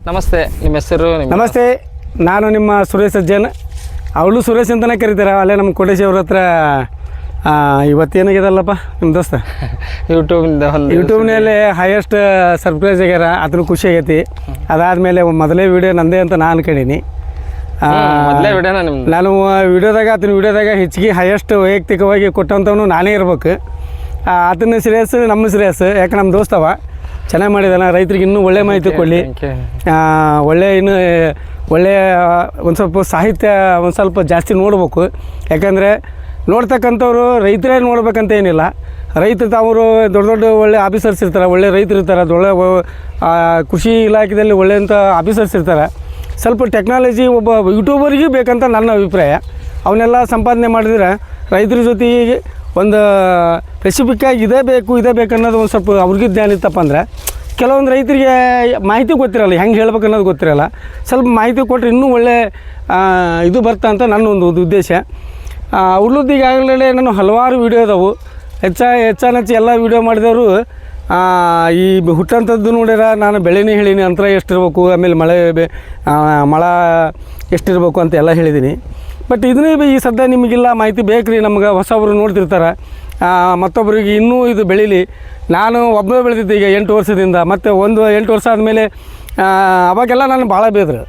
ನಮಸ್ತೆ, ನಿಮ್ಮ ಹೆಸರು? ನಮಸ್ತೆ, ನಾನು ನಿಮ್ಮ ಸುರೇಶ್ ಅಜ್ಜನ್. ಅವಳು ಸುರೇಶ್ ಅಂತಲೇ ಕರೀತಾರೆ. ಅಲ್ಲೇ ನಮ್ಮ ಕೋಟೇಶ್ ಅವ್ರ ಹತ್ರ ಇವತ್ತೇನಾಗಿದಲ್ಲಪ್ಪ ನಿಮ್ಮ ದೋಸ್ತ ಯೂಟ್ಯೂಬ್ನಲ್ಲಿ ಹೈಯೆಸ್ಟ್ ಸರ್ಪ್ರೈಸ್ ಆಗ್ಯಾರ. ಅದನ್ನು ಖುಷಿ ಆಗೈತಿ. ಅದಾದಮೇಲೆ ಮೊದಲೇ ವೀಡಿಯೋ ನಂದೇ ಅಂತ ನಾನು ಅನ್ಕೊಂಡೀನಿ. ನಾನು ವಿಡಿಯೋದಾಗ ಹೆಚ್ಚಿಗೆ ಹೈಯೆಸ್ಟ್ ವೈಯಕ್ತಿಕವಾಗಿ ಕೊಟ್ಟಂಥವನು ನಾನೇ ಇರ್ಬೇಕು. ಆತನ ಶ್ರೇಯಸ್ ನಮ್ಮ ಶ್ರೇಯಸ್. ಯಾಕೆ ನಮ್ಮ ದೋಸ್ತವ ಚೆನ್ನಾಗಿ ಮಾಡಿದಾನ. ರೈತರಿಗೆ ಇನ್ನೂ ಒಳ್ಳೆ ಮಾಹಿತಿ ಕೊಡಲಿ, ಒಳ್ಳೆಯ ಒಂದು ಸ್ವಲ್ಪ ಸಾಹಿತ್ಯ ಒಂದು ಸ್ವಲ್ಪ ಜಾಸ್ತಿ ನೋಡ್ಬೇಕು. ಯಾಕಂದರೆ ನೋಡ್ತಕ್ಕಂಥವ್ರು ರೈತರೇ ನೋಡ್ಬೇಕಂತ ಏನಿಲ್ಲ. ರೈತರು ತಾವರು ದೊಡ್ಡ ದೊಡ್ಡ ಒಳ್ಳೆ ಆಫೀಸರ್ಸ್ ಇರ್ತಾರೆ, ಒಳ್ಳೆ ರೈತರು ಇರ್ತಾರೆ, ಒಳ್ಳೆ ಕೃಷಿ ಇಲಾಖೆಯಲ್ಲಿ ಒಳ್ಳೆಯಂಥ ಆಫೀಸರ್ಸ್ ಇರ್ತಾರೆ. ಸ್ವಲ್ಪ ಟೆಕ್ನಾಲಜಿ ಒಬ್ಬ ಯೂಟ್ಯೂಬರ್ಗೂ ಬೇಕಂತ ನನ್ನ ಅಭಿಪ್ರಾಯ. ಅವನ್ನೆಲ್ಲ ಸಂಪಾದನೆ ಮಾಡಿದ್ರೆ ರೈತರ ಜೊತೆಗೆ ಒಂದು ಸ್ಪೆಸಿಫಿಕ್ಕಾಗಿ ಇದೇ ಬೇಕು ಅನ್ನೋದು ಒಂದು ಸ್ವಲ್ಪ ಅವ್ರಿಗೆ ಜ್ಞಾನ ಇತ್ತಪ್ಪ ಅಂದರೆ, ಕೆಲವೊಂದು ರೈತರಿಗೆ ಮಾಹಿತಿ ಗೊತ್ತಿರಲ್ಲ, ಹೆಂಗೆ ಹೇಳ್ಬೇಕು ಅನ್ನೋದು ಗೊತ್ತಿರಲ್ಲ. ಸ್ವಲ್ಪ ಮಾಹಿತಿ ಕೊಟ್ಟರೆ ಇನ್ನೂ ಒಳ್ಳೆ ಇದು ಬರ್ತಾ ಅಂತ ನನ್ನ ಒಂದು ಉದ್ದೇಶ. ಉರ್ಲುದ್ದೀಗಾಗಲೇ ನಾನು ಹಲವಾರು ವೀಡಿಯೋ ಇದಾವೆ. ಹೆಚ್ಚಾನೆಚ್ಚು ಎಲ್ಲ ವೀಡಿಯೋ ಮಾಡಿದವರು ಈ ಹುಟ್ಟಂಥದ್ದು ನೋಡ್ಯಾರ. ನಾನು ಬೆಳೆನೇ ಹೇಳೀನಿ, ಅಂತರ ಎಷ್ಟಿರ್ಬೇಕು, ಆಮೇಲೆ ಮಳೆ ಎಷ್ಟಿರ್ಬೇಕು ಅಂತ ಎಲ್ಲ ಹೇಳಿದ್ದೀನಿ. ಬಟ್ ಇದನ್ನೇ ಈ ಸದ್ಯ ನಿಮಗೆಲ್ಲ ಮಾಹಿತಿ ಬೇಕ್ರಿ. ನಮ್ಗೆ ಹೊಸಬ್ರು ನೋಡ್ತಿರ್ತಾರೆ, ಮತ್ತೊಬ್ಬರಿಗೆ ಇನ್ನೂ ಇದು ಬೆಳೀಲಿ. ನಾನು ಒಬ್ಬನೇ ಬೆಳೆದಿದ್ದೆ ಈಗ 8 ವರ್ಷದಿಂದ. ಮತ್ತು 8 ವರ್ಷ ಆದಮೇಲೆ ಅವಾಗೆಲ್ಲ ನಾನು ಭಾಳ ಬೇದ್ರು.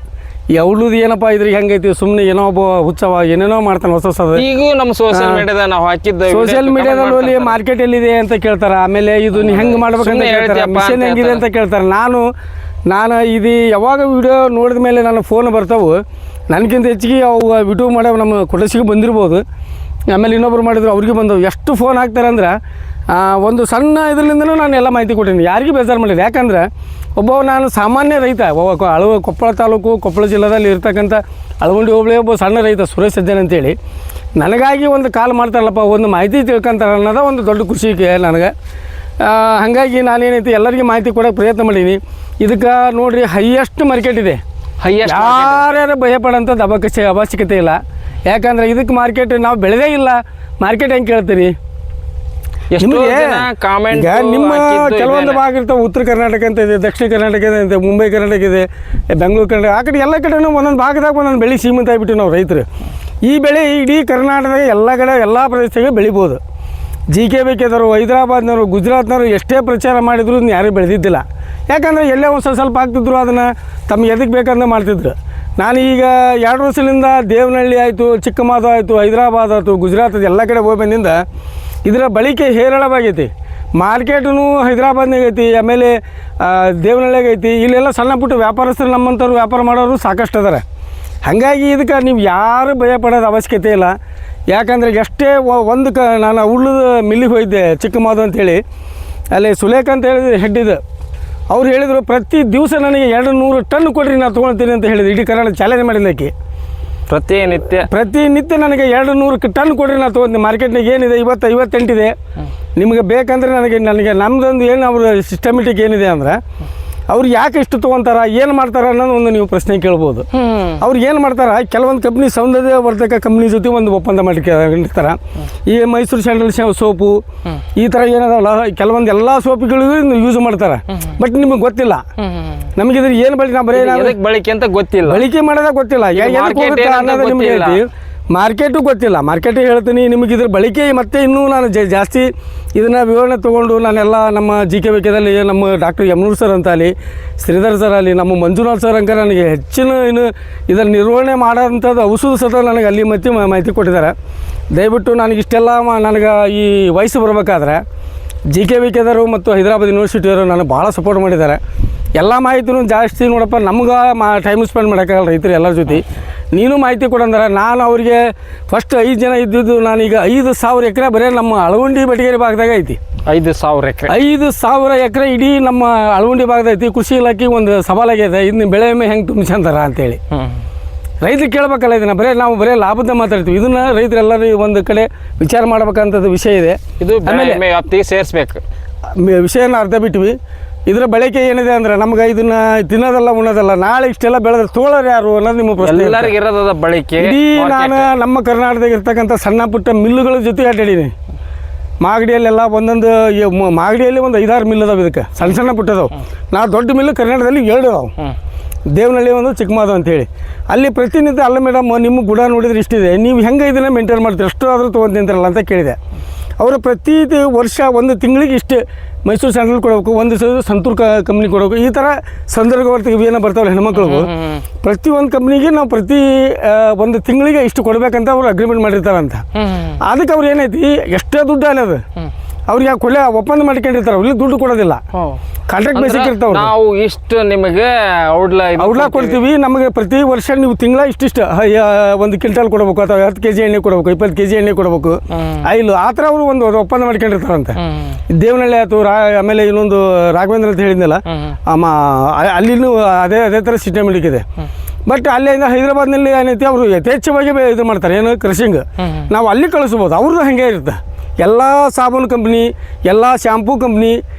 ಅವಳುದು ಏನಪ್ಪ ಇದ್ರಿಗೆ ಹೆಂಗೈತಿ, ಸುಮ್ಮನೆ ಏನೋ ಒಬ್ಬ ಹುಚ್ಚವ ಏನೇನೋ ಮಾಡ್ತಾನೆ ಹೊಸ ಈಗ ನಮ್ಮ ಸೋಷಿಯಲ್ ಮೀಡಿಯಾದಾಗ ನಾವು ಹಾಕಿದ್ದ ಸೋಷಿಯಲ್ ಮೀಡಿಯಾದಲ್ಲಿ ಮಾರ್ಕೆಟ್ ಎಲ್ಲಿದೆ ಅಂತ ಕೇಳ್ತಾರೆ. ಆಮೇಲೆ ಇದು ನೀವು ಹೆಂಗೆ ಮಾಡ್ಬೇಕಂತ ಕೇಳ್ತಾರೆ, ಮಿಷನ್ ಹೆಂಗಿದೆ ಅಂತ ಕೇಳ್ತಾರೆ. ನಾನು ಇದು ಯಾವಾಗ ವಿಡಿಯೋ ನೋಡಿದ ಮೇಲೆ ನನ್ನ ಫೋನ್ ಬರ್ತಾವೆ. ನನಗಿಂತ ಹೆಚ್ಚಿಗೆ ಅವು ಯೂಟ್ಯೂಬ್ ಮಾಡೋ ನಮ್ಮ ಕೊಡಸಿಗೆ ಬಂದಿರ್ಬೋದು. ಆಮೇಲೆ ಇನ್ನೊಬ್ರು ಮಾಡಿದ್ರು ಅವ್ರಿಗೆ ಬಂದವು. ಎಷ್ಟು ಫೋನ್ ಹಾಕ್ತಾರೆ ಅಂದ್ರೆ ಒಂದು ಸಣ್ಣ ಇದರಿಂದನೂ ನಾನು ಎಲ್ಲ ಮಾಹಿತಿ ಕೊಟ್ಟೀನಿ. ಯಾರಿಗೂ ಬೇಜಾರು ಮಾಡಿಲ್ಲ. ಯಾಕಂದರೆ ನಾನು ಸಾಮಾನ್ಯ ರೈತ. ಕೊಪ್ಪಳ ತಾಲೂಕು, ಕೊಪ್ಪಳ ಜಿಲ್ಲೆಯಲ್ಲಿ ಇರ್ತಕ್ಕಂಥ ಅಳವಂಡಿ ಹೋಬಳಿ ಒಬ್ಬ ಸಣ್ಣ ರೈತ ಸುರೇಶ್ ಅಜ್ಜನ್ ಅಂತೇಳಿ. ನನಗಾಗಿ ಒಂದು ಕಾಲ್ ಮಾಡ್ತಾರಲ್ಲಪ್ಪ, ಒಂದು ಮಾಹಿತಿ ತಿಳ್ಕೊಂತಾರೆ ಅನ್ನೋದು ಒಂದು ದೊಡ್ಡ ಖುಷಿಗೆ ನನಗೆ. ಹಾಗಾಗಿ ನಾನೇನೈತಿ ಎಲ್ಲರಿಗೂ ಮಾಹಿತಿ ಕೊಡೋಕ್ಕೆ ಪ್ರಯತ್ನ ಮಾಡೀನಿ. ಇದಕ್ಕೆ ನೋಡಿರಿ ಹೈಯೆಸ್ಟ್ ಮಾರ್ಕೆಟ್ ಇದೆ. ಯಾರ್ಯಾರು ಭಯಪಡೋಂಥದ್ದು ಅವಶ್ಯಕತೆ ಇಲ್ಲ. ಯಾಕಂದರೆ ಇದಕ್ಕೆ ಮಾರ್ಕೆಟ್ ನಾವು ಬೆಳೆದೇ ಇಲ್ಲ, ಮಾರ್ಕೆಟ್ ಹೆಂಗೆ ಕೇಳ್ತೀರಿ? ಈಗ ನಿಮ್ಮ ಕೆಲವೊಂದು ಭಾಗ ಇರ್ತಾವೆ. ಉತ್ತರ ಕರ್ನಾಟಕ ಅಂತ ಇದೆ, ದಕ್ಷಿಣ ಕರ್ನಾಟಕ ಇದೆ, ಮುಂಬೈ ಕರ್ನಾಟಕ ಇದೆ, ಬೆಂಗಳೂರು ಕರ್ನಾಟಕ, ಆ ಕಡೆ ಎಲ್ಲ ಕಡೆನೂ ಒಂದೊಂದು ಭಾಗದಾಗ ಒಂದೊಂದು ಬೆಳೆ ಸೀಮಿತ ಆಗಿಬಿಟ್ಟು ನಾವು ರೈತರು. ಈ ಬೆಳೆ ಇಡೀ ಕರ್ನಾಟಕದಾಗ ಎಲ್ಲ ಕಡೆ ಎಲ್ಲ ಪ್ರದೇಶಗಳಿಗೆ ಬೆಳಿಬೋದು. GK ಬೇಕಿದ್ರು, ಹೈದರಾಬಾದ್ನವರು, ಗುಜರಾತ್ನವರು ಎಷ್ಟೇ ಪ್ರಚಾರ ಮಾಡಿದ್ರು ಯಾರೂ ಬೆಳೆದಿದ್ದಿಲ್ಲ. ಯಾಕಂದರೆ ಎಲ್ಲೇ ಒಂದು ಸ್ವಲ್ಪ ಆಗ್ತಿದ್ರು, ಅದನ್ನು ತಮ್ಮ ಎದಕ್ಕೆ ಬೇಕಂತ ಮಾಡ್ತಿದ್ರು. ನಾನು ಈಗ 2 ವರ್ಷದಿಂದ ದೇವನಹಳ್ಳಿ ಆಯಿತು, ಚಿಕ್ಕಮಾದು ಆಯಿತು, ಹೈದರಾಬಾದ್ ಆಯಿತು, ಗುಜರಾತ್ ಎಲ್ಲ ಕಡೆ ಹೋಗಿ ಬಂದಿಂದ ಇದರ ಬಳಕೆ ಹೇರಳವಾಗೈತಿ. ಮಾರ್ಕೆಟೂ ಹೈದರಾಬಾದ್ನಾಗ ಐತಿ, ಆಮೇಲೆ ದೇವನಹಳ್ಳಿಯಾಗ ಐತಿ. ಇಲ್ಲೆಲ್ಲ ಸಣ್ಣ ಪುಟ್ಟ ವ್ಯಾಪಾರಸ್ಥರು ನಮ್ಮಂಥವ್ರು ವ್ಯಾಪಾರ ಮಾಡೋರು ಸಾಕಷ್ಟು ಅದಾರೆ. ಹಾಗಾಗಿ ಇದಕ್ಕೆ ನೀವು ಯಾರು ಭಯ ಪಡೋದು ಅವಶ್ಯಕತೆ ಇಲ್ಲ. ಯಾಕಂದರೆ ಎಷ್ಟೇ ನಾನು ಉಳ್ಳದ ಮಿಲ್ಲಿಗೆ ಹೋಗಿದ್ದೆ, ಚಿಕ್ಕಮಾದು ಅಂಥೇಳಿ. ಅಲ್ಲಿ ಸುಲೇಖ ಅಂತ ಹೇಳಿದ್ರು ಹೆಡ್ ಇದು. ಅವ್ರು ಹೇಳಿದರು ಪ್ರತಿ ದಿವಸ ನನಗೆ 200 ಟನ್ ಕೊಡ್ರಿ, ನಾನು ತೊಗೊಳ್ತೀನಿ ಅಂತ ಹೇಳಿದ್ರು. ಇಡೀ ಕರ್ನಾಟಕ ಚಾಲೆಂಜ್ ಮಾಡಿದ್ದಕ್ಕೆ ಪ್ರತಿನಿತ್ಯ ನನಗೆ 200 ಟನ್ ಕೊಡ್ರಿ, ನಾನು ತೊಗೊಂಡು. ಮಾರ್ಕೆಟ್ನಾಗ ಏನಿದೆ 58 ಇದೆ. ನಿಮಗೆ ಬೇಕಂದರೆ ನನಗೆ ನಮ್ಮದೊಂದು ಏನು ಅವ್ರ ಸಿಸ್ಟಮೆಟಿಕ್ ಏನಿದೆ ಅಂದ್ರೆ, ಅವ್ರು ಯಾಕೆ ಇಷ್ಟು ತೊಗೊತಾರೆ, ಏನು ಮಾಡ್ತಾರೆ ಅನ್ನೋದು ಒಂದು ನೀವು ಪ್ರಶ್ನೆ ಕೇಳ್ಬೋದು. ಅವ್ರು ಏನು ಮಾಡ್ತಾರೆ, ಕೆಲವೊಂದು ಕಂಪ್ನಿ ಸೌಂದರ್ಯವರ್ಧಕ ಕಂಪ್ನಿ ಜೊತೆ ಒಂದು ಒಪ್ಪಂದ ಮಾಡಿರ್ತಾರೆ. ಈ ಮೈಸೂರು ಸ್ಯಾಂಡಲ್ ಸೋಪು ಈ ಥರ ಏನದಲ್ಲ, ಕೆಲವೊಂದು ಎಲ್ಲ ಸೋಪುಗಳಿಗೂ ಯೂಸ್ ಮಾಡ್ತಾರೆ. ಬಟ್ ನಿಮಗೆ ಗೊತ್ತಿಲ್ಲ. ನಮಗಿದ್ರೆ ಏನು ಬಳಕೆ, ನಾವು ಬರೀ ಬಳಕೆ ಅಂತ ಗೊತ್ತಿಲ್ಲ, ಬಳಕೆ ಮಾಡೋದ ಗೊತ್ತಿಲ್ಲ, ಅನ್ನೋದು ನಿಮಗೆ ಹೇಳ್ತೀವಿ. ಮಾರ್ಕೆಟು ಗೊತ್ತಿಲ್ಲ. ಮಾರ್ಕೆಟೇ ಹೇಳ್ತೀನಿ ನಿಮಗೆ. ಇದ್ರ ಬಳಕೆ ಮತ್ತು ಇನ್ನೂ ನಾನು ಜಾಸ್ತಿ ಇದನ್ನು ವಿವರಣೆ ತೊಗೊಂಡು ನಾನೆಲ್ಲ ನಮ್ಮ GK ಬೇಕದಲ್ಲಿ ನಮ್ಮ ಡಾಕ್ಟರ್ ಯಮನೂರ್ ಸರ್ ಅಂತ ಅಲ್ಲಿ, ಶ್ರೀಧರ್ ಸರ್ ಅಲ್ಲಿ, ನಮ್ಮ ಮಂಜುನಾಥ್ ಸರ್ ಅಂಕ ನನಗೆ ಹೆಚ್ಚಿನ ಇದನ್ನು ನಿರ್ವಹಣೆ ಮಾಡೋಂಥದ್ದು ಔಷಧ ಸತ ನನಗೆ ಅಲ್ಲಿ ಮತ್ತೆ ಮಾಹಿತಿ ಕೊಟ್ಟಿದ್ದಾರೆ. ದಯವಿಟ್ಟು ನನಗಿಷ್ಟೆಲ್ಲ ನನಗೆ ಈ ವಯಸ್ಸು ಬರಬೇಕಾದ್ರೆ GK ಬೇಕದರು ಮತ್ತು ಹೈದರಾಬಾದ್ ಯೂನಿವರ್ಸಿಟಿಯವರು ನನಗೆ ಭಾಳ ಸಪೋರ್ಟ್ ಮಾಡಿದ್ದಾರೆ. ಎಲ್ಲ ಮಾಹಿತಿನೂ ಜಾಸ್ತಿ ನೋಡಪ್ಪ, ನಮ್ಗೆ ಟೈಮ್ ಸ್ಪೆಂಡ್ ಮಾಡೋಕ್ಕಾಗಲ್ಲ ರೈತರು ಎಲ್ಲರ ಜೊತೆ. ನೀನು ಮಾಹಿತಿ ಕೊಡಂದ್ರೆ ನಾನು ಅವರಿಗೆ ಫಸ್ಟ್ 5 ಜನ ಇದ್ದಿದ್ದು, ನಾನೀಗ 5,000 ಎಕರೆ ಬರೀ ನಮ್ಮ ಅಳವಂಡಿ ಬೆಟಗೇರಿ ಭಾಗದಾಗ ಐತಿ. 5,000 ಎಕರೆ ಇಡೀ ನಮ್ಮ ಅಳವಂಡಿ ಭಾಗದ ಐತಿ. ಕೃಷಿ ಇಲಾಖೆ ಒಂದು ಸವಾಲಾಗಿದೆ, ಇದನ್ನ ಬೆಳೆ ವಿಮೆ ಹೆಂಗೆ ತುಂಬಿಸಂತಾರ ಅಂತೇಳಿ ರೈತರು ಕೇಳಬೇಕಲ್ಲ. ಇದನ್ನು ಬರೀ ಲಾಭದ ಮಾತಾಡ್ತೀವಿ. ಇದನ್ನು ರೈತರೆಲ್ಲರೂ ಒಂದು ಕಡೆ ವಿಚಾರ ಮಾಡ್ಬೇಕಂಥದ್ದು ವಿಷಯ ಇದೆ. ಇದು ಆಮೇಲೆ ಸೇರಿಸ್ಬೇಕು ವಿಷಯನ ಅರ್ಧ ಬಿಟ್ವಿ. ಇದರ ಬಳಕೆ ಏನಿದೆ ಅಂದ್ರೆ, ನಮ್ಗೆ ಇದನ್ನ ತಿನ್ನೋದಲ್ಲ ಉಣ್ಣೋದಲ್ಲ, ನಾಳೆ ಇಷ್ಟೆಲ್ಲ ಬೆಳೆದ್ರೆ ತೋಳರು ಯಾರು ಅನ್ನೋದು ನಿಮ್ಮ ಪ್ರಶ್ನೆ. ಎಲ್ಲರಿಗೂ ಇರೋದ ಬಳಕೆ. ಇಡೀ ನಾನು ನಮ್ಮ ಕರ್ನಾಟಕದಾಗ ಇರ್ತಕ್ಕಂಥ ಸಣ್ಣ ಪುಟ್ಟ ಮಿಲ್ಲುಗಳ ಜೊತೆ ಆಟಾಡೀನಿ. ಮಾಗಡಿಯಲ್ಲೆಲ್ಲ ಒಂದೊಂದು ಮಾಗಡಿಯಲ್ಲಿ ಒಂದು 5-6 ಮಿಲ್ ಅದಾವೆ. ಇದಕ್ಕೆ ಸಣ್ಣ ಪುಟ್ಟದವು. ನಾವು ದೊಡ್ಡ ಮಿಲ್ಲು ಕರ್ನಾಟಕದಲ್ಲಿ 2 ಅದಾವೆ. ದೇವನಹಳ್ಳಿ ಒಂದು ಚಿಕ್ಕಮಾದು ಅಂತೇಳಿ ಅಲ್ಲಿ ಪ್ರತಿನಿತ್ಯ ಅಲ್ಲ ಮೇಡಮ್ ನಿಮ್ಮ ಗುಡ ನೋಡಿದ್ರೆ ಇಷ್ಟಿದೆ ನೀವು ಹೆಂಗೆ ಇದನ್ನು ಮೇಂಟೈನ್ ಮಾಡ್ತೀರಿ ಅಷ್ಟು ಆದರೂ ತೊಗೊಂತಿಂತಾರಲ್ಲ ಅಂತ ಕೇಳಿದೆ. ಅವರು ಪ್ರತಿ ವರ್ಷ ಒಂದು ತಿಂಗಳಿಗೆ ಇಷ್ಟು ಮೈಸೂರು ಸ್ಯಾಂಡಲ್ ಕೊಡಬೇಕು, ಒಂದು ಸಂತೂರ್ ಕಂಪ್ನಿ ಕೊಡಬೇಕು, ಈ ಥರ ಸಂದರ್ಭ ಏನೋ ಬರ್ತಾವಲ್ಲ ಹೆಣ್ಮಕ್ಳಿಗೂ ಪ್ರತಿಯೊಂದು ಕಂಪ್ನಿಗೆ ನಾವು ಪ್ರತಿ ಒಂದು ತಿಂಗಳಿಗೆ ಇಷ್ಟು ಕೊಡಬೇಕಂತ ಅವ್ರು ಅಗ್ರಿಮೆಂಟ್ ಮಾಡಿರ್ತಾರಂತ. ಅದಕ್ಕೆ ಅವ್ರು ಏನೈತಿ ಎಷ್ಟೇ ದುಡ್ಡು ಅನ್ನೋದು ಅವ್ರಿಗೆ ಕೊಲೆ ಒಪ್ಪಂದ ಮಾಡ್ಕೊಂಡಿರ್ತಾರೆ, ಇಲ್ಲಿ ದುಡ್ಡು ಕೊಡೋದಿಲ್ಲ, ಕಾಂಟ್ರಾಕ್ಟ್ ಬೇಸಿಕ್ ಇರ್ತಾವೆ. ನಾವು ಇಷ್ಟು ನಿಮಗೆ ಔಡ್ಲಾ ಕೊಡ್ತೀವಿ, ನಮಗೆ ಪ್ರತಿ ವರ್ಷ ನೀವು ತಿಂಗಳ ಇಷ್ಟಿಷ್ಟು 1 ಕ್ವಿಂಟಲ್ ಕೊಡಬೇಕು ಅಥವಾ 10 kg ಎಣ್ಣೆ ಕೊಡಬೇಕು, 20 kg ಎಣ್ಣೆ ಕೊಡಬೇಕು, ಐಲು ಆ ಥರ ಅವರು ಒಂದು ಒಪ್ಪಂದ ಮಾಡ್ಕೊಂಡಿರ್ತಾರಂತೆ. ದೇವನಹಳ್ಳಿ ಆಯ್ತು, ಆಮೇಲೆ ಇನ್ನೊಂದು ರಾಘವೇಂದ್ರ ಅಂತ ಹೇಳಿದ್ನಲ್ಲ ಅಲ್ಲಿನೂ ಅದೇ ಥರ ಸಿಸ್ಟಮೆಟಿಕ್ ಇದೆ. ಬಟ್ ಅಲ್ಲಿಂದ ಹೈದರಾಬಾದ್ನಲ್ಲಿ ಏನೈತಿ ಅವರು ಯಥೇಚ್ಛವಾಗಿ ಇದು ಮಾಡ್ತಾರೆ, ಏನು ಕ್ರಷಿಂಗ್ ನಾವು ಅಲ್ಲಿ ಕಳಿಸ್ಬೋದು. ಅವ್ರದ್ದು ಹಾಗೆ ಇರುತ್ತೆ. ಎಲ್ಲ ಸಾಬೂನು ಕಂಪ್ನಿ, ಎಲ್ಲ ಶ್ಯಾಂಪೂ ಕಂಪ್ನಿ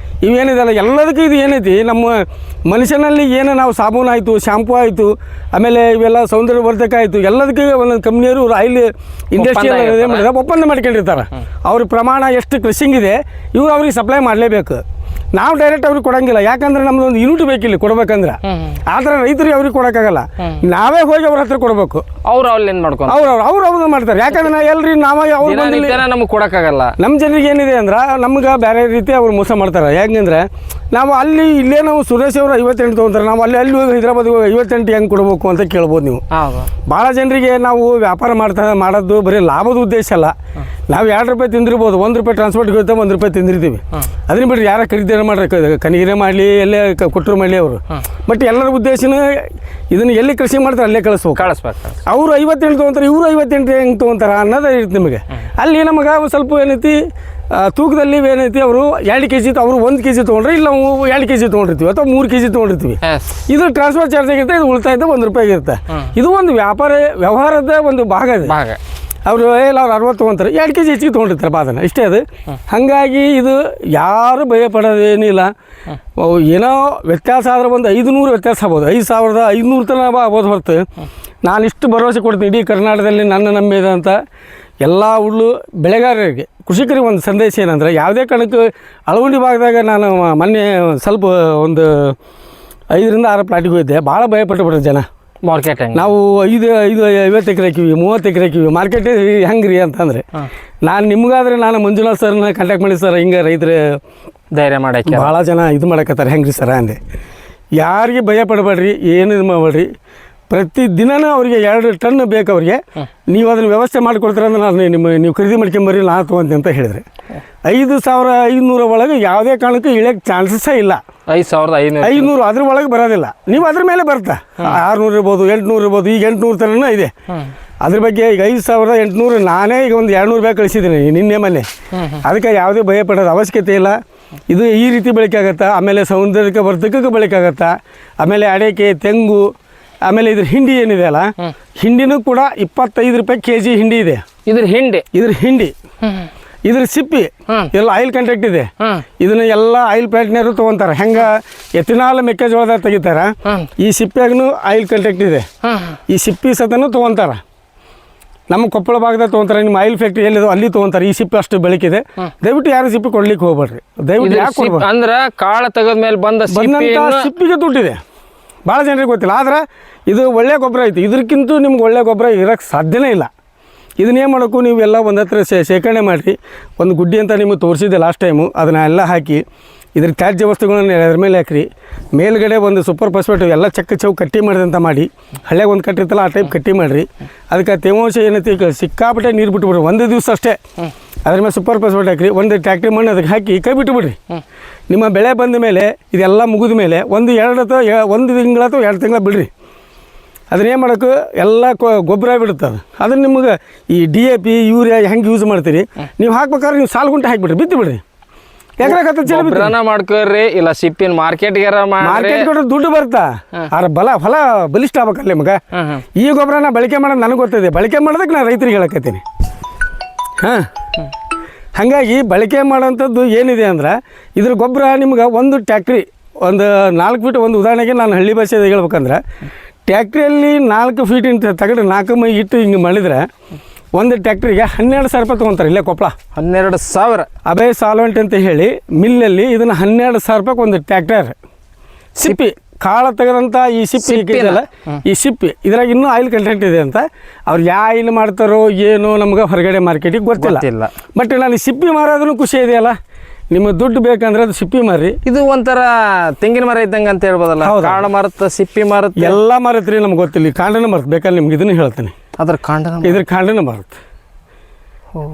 ಇವೇನಿದೆಲ್ಲ ಎಲ್ಲದಕ್ಕೂ ಇದು ಏನೈತಿ ನಮ್ಮ ಮನುಷ್ಯನಲ್ಲಿ ಏನು ನಾವು ಸಾಬೂನು ಆಯಿತು, ಶ್ಯಾಂಪೂ ಆಯಿತು, ಆಮೇಲೆ ಇವೆಲ್ಲ ಸೌಂದರ್ಯವರ್ಧಕ ಆಯಿತು, ಎಲ್ಲದಕ್ಕೆ ಒಂದೊಂದು ಕಂಪ್ನಿಯವರು ಆಯಿಲ್ ಇಂಡಸ್ಟ್ರಿಯಲ್ ಏನು ಮಾಡಿದ್ರೆ ಒಪ್ಪಂದ ಮಾಡ್ಕೊಂಡಿರ್ತಾರೆ. ಅವ್ರ ಪ್ರಮಾಣ ಎಷ್ಟು ಕ್ರಷಿಂಗ್ ಇದೆ ಇವರು ಅವ್ರಿಗೆ ಸಪ್ಲೈ ಮಾಡಲೇಬೇಕು. ನಾವು ಡೈರೆಕ್ಟ್ ಅವ್ರಿಗೆ ಕೊಡೋಂಗಿಲ್ಲ, ಯಾಕಂದ್ರೆ ನಮ್ದು ಒಂದು ಯೂನಿಟ್ ಬೇಕಿಲ್ಲ ಕೊಡ್ಬೇಕಂದ್ರೆ. ಆ ಥರ ರೈತರಿಗೆ ಅವ್ರಿಗೆ ಕೊಡೋಕ್ಕಾಗಲ್ಲ, ನಾವೇ ಹೋಗಿ ಅವ್ರ ಹತ್ರ ಕೊಡಬೇಕು. ಅವ್ರು ಅಲ್ಲಿ ಏನು ಮಾಡ್ಕೊಂಡು ಅವ್ರು ಮಾಡ್ತಾರೆ. ಯಾಕಂದ್ರೆ ನಾವು ಎಲ್ರಿ ನಾವೇ ಅವ್ರು ನಮಗೆ ಕೊಡೋಕ್ಕಾಗಲ್ಲ. ನಮ್ಮ ಜನರಿಗೆ ಏನಿದೆ ಅಂದ್ರೆ ನಮ್ಗೆ ಬೇರೆ ರೀತಿ ಅವ್ರು ಮೋಸ ಮಾಡ್ತಾರೆ. ಹೆಂಗಂದ್ರೆ ನಾವು ಇಲ್ಲೇ ನಾವು ಸುರೇಶ್ ಅವರು 58 ತೊಗೊಂತಾರೆ, ನಾವು ಅಲ್ಲಿ ಹೋಗಿ ಹೈದರಾಬಾದ್ಗೆ ಹೋಗಿ 58 ಹೆಂಗೆ ಕೊಡಬೇಕು ಅಂತ ಕೇಳ್ಬೋದು ನೀವು. ಭಾಳ ಜನರಿಗೆ ನಾವು ವ್ಯಾಪಾರ ಮಾಡೋದು ಬರೀ ಲಾಭದ ಉದ್ದೇಶ ಅಲ್ಲ. ನಾವು 2 ರೂಪಾಯಿ ತಿಂದಿರ್ಬೋದು, 1 ರೂಪಾಯಿ ಟ್ರಾನ್ಸ್ಪೋರ್ಟ್ಗೆ ಹೋಗ್ತಾ 1 ರೂಪಾಯಿ ತಿಂದಿರ್ತೀವಿ. ಅದನ್ನ ಬಿಟ್ಟರೆ ಯಾರ ಖರೀದಿ ಮಾಡ್ರಿ, ಕನಿಗಿರೆ ಮಾಡಲಿ ಎಲ್ಲೇ ಕೊಟ್ಟರು ಮಾಡಲಿ ಅವರು. ಬಟ್ ಎಲ್ಲರ ಉದ್ದೇಶನೂ ಇದನ್ನು ಎಲ್ಲಿ ಕೃಷಿ ಮಾಡ್ತಾರೆ ಅಲ್ಲೇ ಕಳಿಸ್ಬೇಕು. ಅವರು 58 ತೊಗೊಂತಾರೆ, ಇವರು 58 ಹೆಂಗೆ ತೊಗೊಂತಾರೆ ಅನ್ನೋದು ಇರುತ್ತೆ ನಿಮಗೆ. ಅಲ್ಲಿ ನಮಗೆ ಸ್ವಲ್ಪ ಏನೈತಿ ತೂಕದಲ್ಲಿ ಏನೈತಿ ಅವರು 2 kg ಅವರು 1 kg ತೊಗೊಂಡ್ರೆ, ಇಲ್ಲ ನಾವು 2 kg ತೊಗೊಂಡಿರ್ತೀವಿ ಅಥವಾ 3 kg ತೊಗೊಂಡಿರ್ತೀವಿ. ಇದು ಟ್ರಾನ್ಸ್ಫರ್ ಚಾರ್ಜ್ ಆಗಿರುತ್ತೆ, ಇದು ಉಳಿತಾಯದ 1 ರೂಪಾಯಿ ಇರುತ್ತೆ. ಇದು ಒಂದು ವ್ಯವಹಾರದ ಒಂದು ಭಾಗ ಇದೆ. ಅವರು ಎಲ್ಲ ಅವ್ರು 60 ತೊಗೊಂತಾರೆ, 2 kg ಹೆಚ್ಚಿಗೆ ತೊಗೊಂಡಿರ್ತಾರೆ ಬಾದನ, ಇಷ್ಟೇ ಅದು. ಹಾಗಾಗಿ ಇದು ಯಾರು ಭಯಪಡೋದೇನಿಲ್ಲ. ಏನೋ ವ್ಯತ್ಯಾಸ ಆದರೆ ಒಂದು 500 ವ್ಯತ್ಯಾಸ ಆಗ್ಬೋದು, 5500 ತನಕ ಆಗ್ಬೋದು ಹೊರತು ನಾನು ಇಷ್ಟು ಭರವಸೆ ಕೊಡ್ತೀನಿ ಇಡೀ ಕರ್ನಾಟಕದಲ್ಲಿ ನನ್ನ ನಂಬಿದೆ ಅಂತ ಎಲ್ಲ ಉಳ್ಳು ಬೆಳೆಗಾರರಿಗೆ ಕೃಷಿಕರಿಗೆ ಒಂದು ಸಂದೇಶ ಏನಂದರೆ, ಯಾವುದೇ ಕಾರಣಕ್ಕೂ ಅಳವಂಡಿ ಭಾಗದಾಗ ನಾನು ಮೊನ್ನೆ ಸ್ವಲ್ಪ ಒಂದು 5 ರಿಂದ 6 ಪ್ಲಾಟಿಗೆ ಹೋಗಿದ್ದೆ. ಭಾಳ ಭಯಪಟ್ಟುಬಿಟ್ರೆ ಜನ. ಮಾರ್ಕೆಟ್ ನಾವು 50 ಎಕರೆ ಹಾಕಿವಿ, 30 ಎಕರೆ ಹಾಕಿವಿ, ಮಾರ್ಕೆಟ್ ಹೆಂಗೆ ರೀ ಅಂತಂದರೆ ನಾನು ನಿಮ್ಗಾದ್ರೆ ನಾನು ಮಂಜುನಾಥ್ ಸರ್ನ ಕಾಂಟ್ಯಾಕ್ಟ್ ಮಾಡಿ, ಸರ್ ಹಿಂಗೆ ರೈತರು ಧೈರ್ಯ ಮಾಡೋಕ್ಕೆ ಭಾಳ ಜನ ಇದು ಮಾಡಕತ್ತಾರೆ, ಹೆಂಗೆ ರೀ ಸರ ಅಂದೆ. ಯಾರಿಗೆ ಭಯ ಪಡಬೇಡ್ರಿ, ಏನು ಇದು ಮಾಡಬೇಡ್ರಿ. ಪ್ರತಿ ದಿನವೂ ಅವರಿಗೆ 2 ಟನ್ ಬೇಕು ಅವ್ರಿಗೆ. ನೀವು ಅದನ್ನು ವ್ಯವಸ್ಥೆ ಮಾಡಿಕೊಡ್ತೀರ ಅಂದ್ರೆ ನಾನು ನೀವು ಖರೀದಿ ಮಾಡ್ಕೊಂಬರ್ರಿ, ನಾನು ತೊಗೊಂತೀನಿ ಅಂತ ಹೇಳಿದ್ರೆ 5500 ಒಳಗೆ ಯಾವುದೇ ಕಾರಣಕ್ಕೂ ಇಳಿಯೋಕ್ಕೆ ಚಾನ್ಸಸ್ಸೇ ಇಲ್ಲ. 5500 ಅದ್ರ ಒಳಗೆ ಬರೋದಿಲ್ಲ. ನೀವು ಅದ್ರ ಮೇಲೆ ಬರ್ತಾ 600 ಇರ್ಬೋದು, 800 ಇರ್ಬೋದು, ಈಗ 800 ತನಕ ಇದೆ. ಅದ್ರ ಬಗ್ಗೆ ಈಗ 5800 ನಾನೇ ಈಗ ಒಂದು 200 ಬ್ಯಾಗ್ ಕಳಿಸಿದ್ದೀನಿ ನಿನ್ನೆ ಮೊನ್ನೆ. ಅದಕ್ಕೆ ಯಾವುದೇ ಭಯ ಪಡೋದು ಅವಶ್ಯಕತೆ ಇಲ್ಲ. ಇದು ಈ ರೀತಿ ಬಳಕೆ ಆಗುತ್ತಾ, ಆಮೇಲೆ ಸೌಂದರ್ಯಕ್ಕೆ ವರ್ಧಕಕ್ಕೆ ಬಳಕೆ ಆಗುತ್ತಾ, ಆಮೇಲೆ ಅಡಿಕೆ, ತೆಂಗು, ಆಮೇಲೆ ಇದ್ರ ಹಿಂಡಿ ಏನಿದೆ ಅಲ್ಲ, ಹಿಂಡಿನೂ ಕೂಡ 25 ರೂಪಾಯಿ kg ಹಿಂಡಿ ಇದೆ. ಇದ್ರ ಹಿಂಡಿ ಇದ್ರ ಸಿಪ್ಪಿ ಎಲ್ಲ ಆಯಿಲ್ ಕಂಟೆಂಟ್ ಇದೆ. ಇದನ್ನ ಎಲ್ಲ ಆಯಿಲ್ ಪ್ಲಾಂಟ್ನವರು ತೊಗೊಂತಾರೆ. ಹೆಂಗೆ ಎಥಿನಾಲ್ ಮೆಕ್ಕೆಜೋಳದಾಗ ತೆಗಿತಾರ, ಈ ಸಿಪ್ಪಿಯಾಗೂ ಆಯಿಲ್ ಕಂಟೆಂಟ್ ಇದೆ. ಈ ಸಿಪ್ಪಿ ಸತನೂ ತೊಗೊಂತಾರೆ. ನಮ್ಮ ಕೊಪ್ಪಳ ಭಾಗದಾಗ ತೊಗೊಂತಾರೆ, ನಿಮ್ಮ ಆಯಿಲ್ ಫ್ಯಾಕ್ಟ್ರಿ ಎಲ್ಲಿದೆ ಅಲ್ಲಿ ತೊಗೊಂತಾರೆ. ಈ ಸಿಪ್ಪಿ ಅಷ್ಟು ಬೆಳಕಿದೆ. ದಯವಿಟ್ಟು ಯಾರು ಸಿಪ್ಪಿ ಕೊಡ್ಲಿಕ್ಕೆ ಹೋಗ್ಬೇಡ್ರಿ, ದಯವಿಟ್ಟು. ಯಾಕೆ ಕೊಡ್ಬೇಕು ಅಂದ್ರೆ ಕಾಳು ತೆಗೆದ್ಮೇಲೆ ಬಂದಂಥ ಸಿಪ್ಪಿಗೆ ದುಡ್ಡಿದೆ, ಭಾಳ ಜನರಿಗೆ ಗೊತ್ತಿಲ್ಲ. ಆದ್ರೆ ಇದು ಒಳ್ಳೆ ಗೊಬ್ಬರ ಐತಿ, ಇದಕ್ಕಿಂತ ನಿಮ್ಗೆ ಒಳ್ಳೆ ಗೊಬ್ಬರ ಇರೋಕ್ಕೆ ಸಾಧ್ಯನೇ ಇಲ್ಲ. ಇದನ್ನೇನು ಮಾಡೋಕ್ಕೂ ನೀವೆಲ್ಲ ಒಂದು ಹತ್ರ ಶೇಖರಣೆ ಮಾಡಿರಿ. ಒಂದು ಗುಡ್ಡಿ ಅಂತ ನಿಮಗೆ ತೋರಿಸಿದ್ದೆ ಲಾಸ್ಟ್ ಟೈಮು, ಅದನ್ನೆಲ್ಲ ಹಾಕಿ ಇದ್ರ ತ್ಯಾಜ್ಯ ವಸ್ತುಗಳನ್ನ ಅದ್ರ ಮೇಲೆ ಹಾಕಿರಿ. ಮೇಲ್ಗಡೆ ಒಂದು ಸೂಪರ್ ಫಾಸ್ಫೇಟ್ ಎಲ್ಲ ಚೌ ಕಟ್ಟಿ ಮಾಡಿದಂತ ಮಾಡಿ, ಹಳ್ಳಿಯಾಗ ಒಂದು ಕಟ್ಟಿರ್ತಲ್ಲ ಆ ಟೈಪ್ ಕಟ್ಟಿ ಮಾಡಿರಿ. ಅದಕ್ಕೆ ತೇವಾಂಶ ಏನೈತಿ ಸಿಕ್ಕಾಪಟ್ಟೆ ನೀರು ಬಿಟ್ಟುಬಿಡ್ರಿ, 1 ದಿವಸ ಅಷ್ಟೇ. ಅದ್ರ ಮೇಲೆ ಸೂಪರ್ ಫಾಸ್ಫೇಟ್ ಹಾಕಿರಿ, ಒಂದು ಟ್ಯಾಕ್ಟ್ರಿ ಮಣ್ಣು ಅದಕ್ಕೆ ಹಾಕಿ ಕೈ ಬಿಟ್ಟುಬಿಡ್ರಿ. ನಿಮ್ಮ ಬೆಳೆ ಬಂದ ಮೇಲೆ ಇದೆಲ್ಲ ಮುಗಿದ ಮೇಲೆ 1 ತಿಂಗಳ ಅಥವಾ 2 ತಿಂಗಳ ಬಿಡ್ರಿ. ಅದನ್ನೇನು ಮಾಡೋಕ್ಕೆ ಎಲ್ಲ ಗೊಬ್ಬರ ಬಿಡುತ್ತೆ. ಅದನ್ನು ನಿಮಗೆ ಈ DAP, ಯೂರಿಯಾ ಹೆಂಗೆ ಯೂಸ್ ಮಾಡ್ತೀರಿ ನೀವು ಹಾಕ್ಬೇಕಾದ್ರೆ ನೀವು ಸಾಲು ಗುಂಟೆ ಹಾಕಿಬಿಡ್ರಿ, ಬಿತ್ತು ಬಿಡ್ರಿ. ಎಕರೆ ಮಾಡ್ಕೊರಿ, ಇಲ್ಲ ಸಿಪ್ಪಿನ ಮಾರ್ಕೆಟ್ಗೆ ಕೊಟ್ಟರೆ ದುಡ್ಡು ಬರ್ತಾ. ಫಲ ಬಲಿಷ್ಠ ಆಗ್ಬೇಕಲ್ಲ ನಿಮಗೆ. ಈ ಗೊಬ್ಬರನ ಬಳಕೆ ಮಾಡೋದು ನನಗೆ ಗೊತ್ತಿದೆ, ಬಳಕೆ ಮಾಡೋದಕ್ಕೆ ನಾನು ರೈತರಿಗೆ ಹೇಳಕತ್ತೀನಿ. ಹಾಗಾಗಿ ಬಳಕೆ ಮಾಡೋಂಥದ್ದು ಏನಿದೆ ಅಂದ್ರೆ ಇದ್ರ ಗೊಬ್ಬರ ನಿಮ್ಗೆ ಒಂದು ಟ್ಯಾಕ್ಟ್ರಿ ಒಂದು 4 ಫೀಟ್, ಒಂದು ಉದಾಹರಣೆಗೆ ನಾನು ಹಳ್ಳಿ ಭಾಷೆದಾಗ ಹೇಳ್ಬೇಕಂದ್ರೆ ಟ್ಯಾಕ್ಟ್ರಿಯಲ್ಲಿ 4 ಫೀಟ್ ತೆಗೆದು 4 ಮೈ ಇಟ್ಟು ಹಿಂಗೆ ಮಾಡಿದರೆ ಒಂದು ಟ್ಯಾಕ್ಟ್ರಿಗೆ 12,000 ರೂಪಾಯಿ ತೊಗೊತಾರೆ. ಇಲ್ಲೇ ಕೊಪ್ಪಳ 12,000. ಅಬೇ ಸಾಲ್ವೆಂಟ್ ಅಂತ ಹೇಳಿ ಮಿಲ್ಲಲ್ಲಿ ಇದನ್ನು 12,000 ರೂಪಾಯಿಗೆ ಒಂದು ಟ್ಯಾಕ್ಟರ್ ಸಿಪ್ಪಿ ಕಾಳ ತೆಗೆದಂಥ ಈ ಸಿಪ್ಪಿ ಇದೆಯಲ್ಲ, ಈ ಸಿಪ್ಪಿ ಇದ್ರಾಗ ಇನ್ನೂ ಆಯಿಲ್ ಕಂಟೆಂಟ್ ಇದೆ ಅಂತ. ಅವ್ರು ಯಾವ ಆಯಿಲ್ ಮಾಡ್ತಾರೋ ಏನೋ ನಮ್ಗೆ ಹೊರಗಡೆ ಮಾರ್ಕೆಟಿಗೆ ಗೊತ್ತಿಲ್ಲ. ಬಟ್ ನಾನು ಸಿಪ್ಪಿ ಮಾರೋದನ್ನು ಖುಷಿ ಇದೆಯಲ್ಲ, ನಿಮಗೆ ದುಡ್ಡು ಬೇಕಂದ್ರೆ ಅದು ಸಿಪ್ಪಿ ಮಾರಿ. ಇದು ಒಂಥರ ತೆಂಗಿನ ಮರ ಇದ್ದಂಗೆ ಅಂತ ಹೇಳ್ಬೋದಲ್ಲ. ಕಾಳ ಮರತ್ತ, ಸಿಪ್ಪಿ ಮರತ್ತ, ಎಲ್ಲ ಮರತ್ರಿ ನಮ್ಗೆ ಗೊತ್ತಿಲ್ಲ. ಕಾಂಡನ ಮರತ್ ಬೇಕಾದ್ರೆ ನಿಮ್ಗೆ ಇದನ್ನು ಹೇಳ್ತೀನಿ. ಅದ್ರ ಇದ್ರ ಕಾಂಡನ ಮರತ್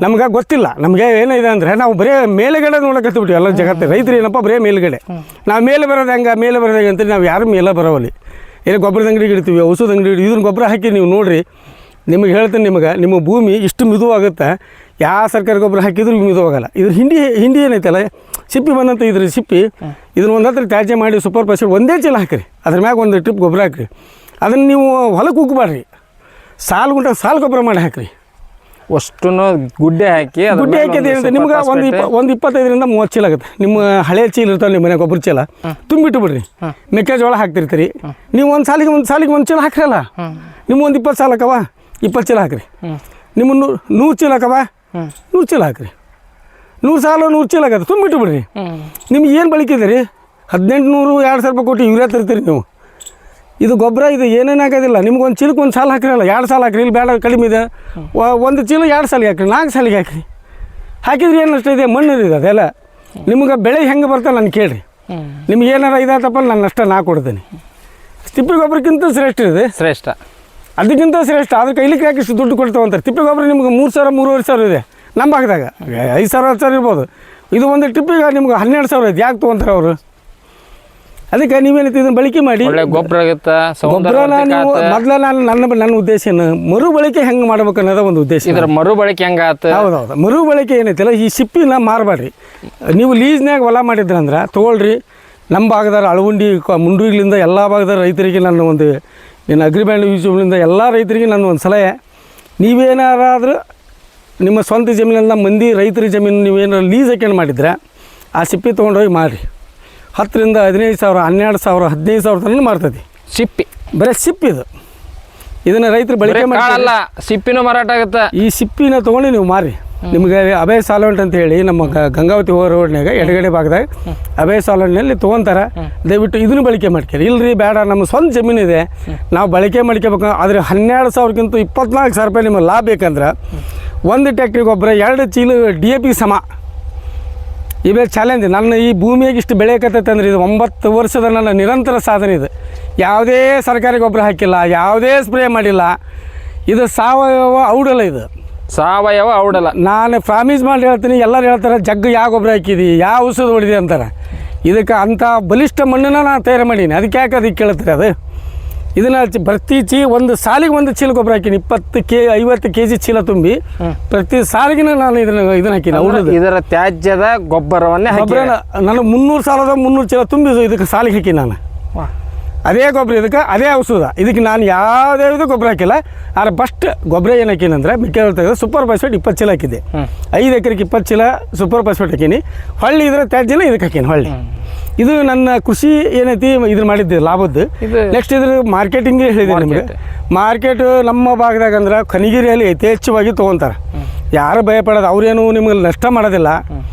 ನಮ್ಗೆ ಗೊತ್ತಿಲ್ಲ. ನಮಗೆ ಏನಿದೆ ಅಂದರೆ ನಾವು ಬರೀ ಮೇಲುಗಡೆ ನೋಡಕತ್ಬಿಟ್ಟು ಎಲ್ಲ ಜಗತ್ತು. ರೈತರು ಏನಪ್ಪ ಬರೀ ಮೇಲುಗಡೆ. ನಾವು ಮೇಲೆ ಬರೋದು ಹೆಂಗೆ, ಮೇಲೆ ಬರೋದು ಹೆಂಗೆ ಅಂತೇಳಿ ನಾವು ಯಾರು ಮೇಲೆ ಬರೋವಲ್ಲಿ. ಏನೋ ಗೊಬ್ಬರದ ಅಂಗಡಿಗೆ ಇಡ್ತೀವಿ, ಔಷಧ ಅಂಗಡಿ ಇಡ್ತೀವಿ. ಇದನ್ನ ಗೊಬ್ಬರ ಹಾಕಿ ನೀವು ನೋಡಿರಿ, ನಿಮಗೆ ಹೇಳ್ತೀನಿ, ನಿಮ್ಮ ಭೂಮಿ ಇಷ್ಟು ಮಿದುವಾಗುತ್ತೆ. ಯಾವ ಸರ್ಕಾರಿ ಗೊಬ್ಬರ ಹಾಕಿದ್ರು ಮಿದುವಾಗಲ್ಲ. ಇದ್ರ ಹಿಂಡಿ ಏನೈತಲ್ಲ ಸಿಪ್ಪಿ ಬಂದಂಥ ಇದ್ರ ಸಿಪ್ಪಿ, ಇದನ್ನ ಒಂದು ಹತ್ರ ತ್ಯಾಜ್ಯ ಮಾಡಿ ಸೂಪರ್ ಫಾಸ್ಫೇಟ್ ಒಂದೇ ಚೀಲ ಹಾಕಿರಿ. ಅದ್ರ ಮ್ಯಾಗ ಒಂದು ಟ್ರಿಪ್ ಗೊಬ್ಬರ ಹಾಕಿರಿ. ಅದನ್ನು ನೀವು ಹೊಲಕ್ಕೆ ಉಗ್ಬಾರ್ರಿ, ಸಾಲು ಗೊಬ್ಬರ ಮಾಡಿ ಹಾಕಿರಿ. ಅಷ್ಟು ಗುಡ್ಡೆ ಹಾಕಿ ಅದೇನಂತೆ ನಿಮ್ಗೆ ಒಂದು 25ರಿಂದ 30 ಚೀಲ ಆಗುತ್ತೆ. ನಿಮ್ಮ ಹಳೆ ಚೀಲ ಇರ್ತಾವೆ, ನಿಮ್ಮ ಮನೆ ಗೊಬ್ಬರ ಚೀಲ ತುಂಬಿಟ್ಟು ಬಿಡ್ರಿ. ಮೆಕ್ಕೆಜೋಳ ಹಾಕ್ತಿರ್ತೀರಿ ನೀವು, ಒಂದು ಸಾಲಿಗೆ ಒಂದು ಚೀಲ ಹಾಕ್ರಲ್ಲ. ನಿಮ್ಮ ಒಂದು 20 ಸಾಲ ಹಾಕವ, 20 ಚೀಲ ಹಾಕ್ರಿ. ನಿಮ್ಮ 100 ಚೀಲ ಹಾಕವ, 100 ಚೀಲ ಹಾಕ್ರಿ. 100 ಸಾಲ 100 ಚೀಲ ಆಗತ್ತೆ, ತುಂಬಿಟ್ಟು ಬಿಡ್ರಿ. ನಿಮ್ಗೆ ಏನು ಬಳಕಿದೆ ರೀ? 1800-2000 ರೂಪಾಯಿ ಕೊಟ್ಟು ಯೂರಿಯಾ ತರ್ತೀರಿ ನೀವು. ಇದು ಗೊಬ್ಬರ ಇದು ಏನೇನು ಆಗೋದಿಲ್ಲ. ನಿಮ್ಗೆ ಒಂದು ಚೀಲಕ್ಕೆ ಒಂದು ಸಾಲ ಹಾಕಿರಲ್ಲ, 2 ಸಾಲ ಹಾಕಿರಿ. ಇಲ್ಲಿ ಬೇಡ ಕಡಿಮೆ ಇದೆ, ಒಂದು ಚೀಲ 2 ಸಾಲಿಗೆ ಹಾಕಿರಿ, 4 ಸಾಲಿಗೆ ಹಾಕಿರಿ. ಹಾಕಿದ್ರೆ ಏನು ನಷ್ಟ ಇದೆ? ಮಣ್ಣು ಇದೆ ಅದೆಲ್ಲ. ನಿಮ್ಗೆ ಬೆಳೆ ಹೆಂಗೆ ಬರ್ತಾವೆ ನಾನು ಕೇಳಿರಿ. ನಿಮ್ಗೆ ಏನಾರ ಇದಾತಪ್ಪ ನಾನು ನಷ್ಟ ನಾ ಕೊಡ್ತೀನಿ. ತಿಪ್ಪೆ ಗೊಬ್ಬರಕ್ಕಿಂತ ಶ್ರೇಷ್ಠ ಅದಕ್ಕಿಂತ ಶ್ರೇಷ್ಠ. ಅದಕ್ಕೆ ಕೈಲಿಕ್ಕೆ ಹಾಕಿ ಇಷ್ಟು ದುಡ್ಡು ಕೊಡ್ತಾವೆ ಅಂತಾರೆ. ತಿಪ್ಪೆ ಗೊಬ್ಬರ ನಿಮ್ಗೆ 3,000-3,500 ಇದೆ. ನಮ್ಮ ಭಾಗದಾಗ 5,000-10,000 ಇರ್ಬೋದು. ಇದು ಒಂದು ಟಿಪ್ಪಿಗೆ ನಿಮ್ಗೆ 12,000 ಐತೆ. ಯಾಕೆ ತೊಗೊಂತಾರೆ ಅವರು? ಅದಕ್ಕೆ ನೀವೇನೈತಿ ಇದನ್ನು ಬಳಕೆ ಮಾಡಿ. ಗೊಬ್ಬರ ನೀವು ಮೊದಲ ನನ್ನ ಉದ್ದೇಶ ಏನು, ಮರುಬಳಕೆ ಹೆಂಗೆ ಮಾಡ್ಬೇಕು ಅನ್ನೋದು ಒಂದು ಉದ್ದೇಶ. ಇದರ ಮರುಬಳಕೆ ಹೆಂಗೆ ಆತ? ಹೌದೌದು. ಮರುಬಳಕೆ ಏನೈತಿಲ್ಲ, ಈ ಸಿಪ್ಪಿನ ಮಾರಬೇಡ್ರಿ. ನೀವು ಲೀಸ್ನ್ಯಾಗ ಹೊಲ ಮಾಡಿದ್ರಂದ್ರೆ ತೊಗೊಳ್ರಿ. ನಮ್ಮ ಭಾಗದಾರ ಅಳವಂಡಿ ಮುಂಡ್ರಿಗಳಿಂದ ಎಲ್ಲ ಭಾಗದ ರೈತರಿಗೆ ನನ್ನ ಒಂದು ಅಗ್ರಿಬ್ಯಾಂಡ್ ಯೂಟ್ಯೂಬ್ನಿಂದ ಎಲ್ಲ ರೈತರಿಗೆ ನನ್ನ ಒಂದು ಸಲಹೆ, ನೀವೇನಾರಾದರೂ ನಿಮ್ಮ ಸ್ವಂತ ಜಮೀನಿಂದ ಮಂದಿ ರೈತರ ಜಮೀನು ನೀವೇನಾರು ಲೀಸ್ ಹಾಕೊಂಡು ಮಾಡಿದ್ರೆ ಆ ಸಿಪ್ಪಿ ತೊಗೊಂಡೋಗಿ ಮಾಡಿರಿ. 10,000 15,000 12,000 15,000 ತನಕ ಮಾರ್ತದೆ ಸಿಪ್ಪಿ. ಬರೀ ಸಿಪ್ಪಿ ಇದು. ಇದನ್ನು ರೈತರು ಬಳಕೆ ಮಾಡಲ್ಲ, ಸಿಪ್ಪಿನೂ ಮಾರಾಟ ಆಗುತ್ತೆ. ಈ ಸಿಪ್ಪಿನ ತೊಗೊಂಡು ನೀವು ಮಾರಿ. ನಿಮಗೆ ಅಭಯ ಸಾಲವೆಂಟ್ ಅಂತ ಹೇಳಿ ನಮ್ಮ ಗಂಗಾವತಿ ಹೋಗೋ ರೋಡ್ನಾಗ ಎಡಗಡೆ ಭಾಗದಾಗ ಅಭಯ ಸಾಲವೆಂಟ್ನಲ್ಲಿ ತೊಗೊತಾರೆ. ದಯವಿಟ್ಟು ಇದನ್ನು ಬಳಕೆ ಮಾಡ್ತೀರಿ. ಇಲ್ಲರಿ ಬೇಡ, ನಮ್ಮ ಸ್ವಂತ ಜಮೀನಿದೆ, ನಾವು ಬಳಕೆ ಮಾಡ್ಕೋಬೇಕು. ಆದರೆ 12,000ಕ್ಕಿಂತ 24,000 ರೂಪಾಯಿ ನಿಮಗೆ ಲಾಭ ಬೇಕಂದ್ರೆ 1 ಟ್ಯಾಕ್ಟ್ರಿ ಗೊಬ್ಬರ 2 ಚೀಲ DAP ಸಮ. ಇವೇ ಚಾಲೆಂಜ್. ನನ್ನ ಈ ಭೂಮಿಯಾಗ ಇಷ್ಟು ಬೆಳೆಯಕತ್ತೈತೆ ಅಂದರೆ ಇದು 9 ವರ್ಷದ ನನ್ನ ನಿರಂತರ ಸಾಧನೆ. ಇದು ಯಾವುದೇ ಸರ್ಕಾರಿ ಗೊಬ್ಬರ ಹಾಕಿಲ್ಲ, ಯಾವುದೇ ಸ್ಪ್ರೇ ಮಾಡಿಲ್ಲ. ಇದು ಸಾವಯವ ಔಡಲ್ಲ. ಇದು ಸಾವಯವ ಔಡಲ್ಲ. ನಾನು ಪ್ರಾಮಿಸ್ ಮಾಡಿ ಹೇಳ್ತೀನಿ, ಎಲ್ಲರೂ ಹೇಳ್ತಾರೆ ಜಗ್ಗು ಯಾವ ಗೊಬ್ಬರ ಹಾಕಿದಿ, ಯಾವ ಔಷಧ ಹೊಡಿದೆ ಅಂತಾರೆ. ಇದಕ್ಕೆ ಅಂಥ ಬಲಿಷ್ಠ ಮಣ್ಣನ್ನು ನಾನು ತಯಾರು ಮಾಡೀನಿ. ಅದಕ್ಕೆ ಯಾಕೆ ಅದಕ್ಕೆ ಕೇಳ್ತೀರಿ? ಅದು ಇದನ್ನು ಪ್ರತಿ ಒಂದು ಸಾಲಿಗೆ 1 ಚೀಲ ಗೊಬ್ಬರ ಹಾಕೀನಿ. 50 kg ಚೀಲ ತುಂಬಿ ಪ್ರತಿ ಸಾಲಿಗೆ ನಾನು ಇದನ್ನ ಹಾಕೀನಿ. ಇದರ ತ್ಯಾಜ್ಯದ ಗೊಬ್ಬರವನ್ನೇ ನಾನು 300 ಸಾಲದ 300 ಚೀಲ ತುಂಬಿ ಇದಕ್ಕೆ ಸಾಲಿಗೆ ಹಾಕಿ. ನಾನು ಅದೇ ಗೊಬ್ಬರ, ಇದಕ್ಕೆ ಅದೇ ಔಷಧ. ಇದಕ್ಕೆ ನಾನು ಯಾವುದೇ ಗೊಬ್ಬರ ಹಾಕಿಲ್ಲ. ಆದರೆ ಫಸ್ಟ್ ಗೊಬ್ಬರ ಏನು ಹಾಕೀನಂದ್ರೆ ಮೆಕ್ಕೆಜೋಳ ತೆಗೆದು ಸೂಪರ್ ಫಾಸ್ಫೇಟ್ 20 ಚೀಲ ಹಾಕಿದ್ದೆ. 5 ಎಕರೆಗೆ 20 ಚೀಲ ಸೂಪರ್ ಫಾಸ್ಫೇಟ್ ಹಾಕೀನಿ. ಹೊಳ್ಳಿ ಇದರ ತ್ಯಾಜ್ಯನ ಇದಕ್ಕೆ ಹಾಕೀನಿ. ಹೊಳ್ಳಿ ಇದು ನನ್ನ ಕೃಷಿ ಏನೈತಿ ಇದನ್ನು ಮಾಡಿದ್ದೆ ಲಾಭದ್ದು. ನೆಕ್ಸ್ಟ್ ಇದ್ರ ಮಾರ್ಕೆಟಿಂಗ್ ಹೇಳಿದೆ ನಿಮಗೆ. ಮಾರ್ಕೆಟು ನಮ್ಮ ಭಾಗದಾಗ ಅಂದ್ರೆ ಕನಿಗಿರಿಯಲ್ಲಿ ಯಥೇಚ್ಛವಾಗಿ ತೊಗೊತಾರೆ. ಯಾರು ಭಯಪಡೋದು, ಅವ್ರೇನು ನಿಮಗೆ ನಷ್ಟ ಮಾಡೋದಿಲ್ಲ.